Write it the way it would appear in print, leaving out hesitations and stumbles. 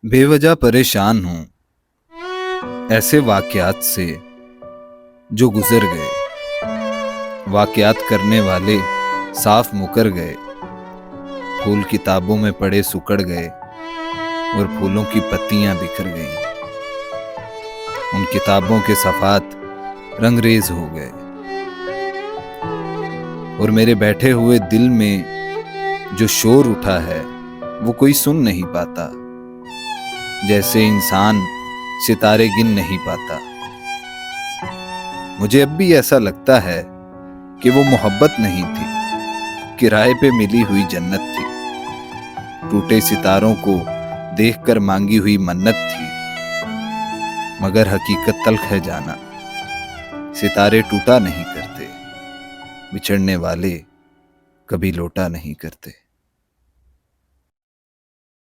بے وجہ پریشان ہوں ایسے واقعات سے جو گزر گئے، واقعات کرنے والے صاف مکر گئے، پھول کتابوں میں پڑے سکڑ گئے اور پھولوں کی پتیاں بکھر گئیں، ان کتابوں کے صفحات رنگریز ہو گئے، اور میرے بیٹھے ہوئے دل میں جو شور اٹھا ہے وہ کوئی سن نہیں پاتا، جیسے انسان ستارے گن نہیں پاتا۔ مجھے اب بھی ایسا لگتا ہے کہ وہ محبت نہیں تھی، کرائے پہ ملی ہوئی جنت تھی، ٹوٹے ستاروں کو دیکھ کر مانگی ہوئی منت تھی، مگر حقیقت تلخ ہے جانا، ستارے ٹوٹا نہیں کرتے، بچھڑنے والے کبھی لوٹا نہیں کرتے۔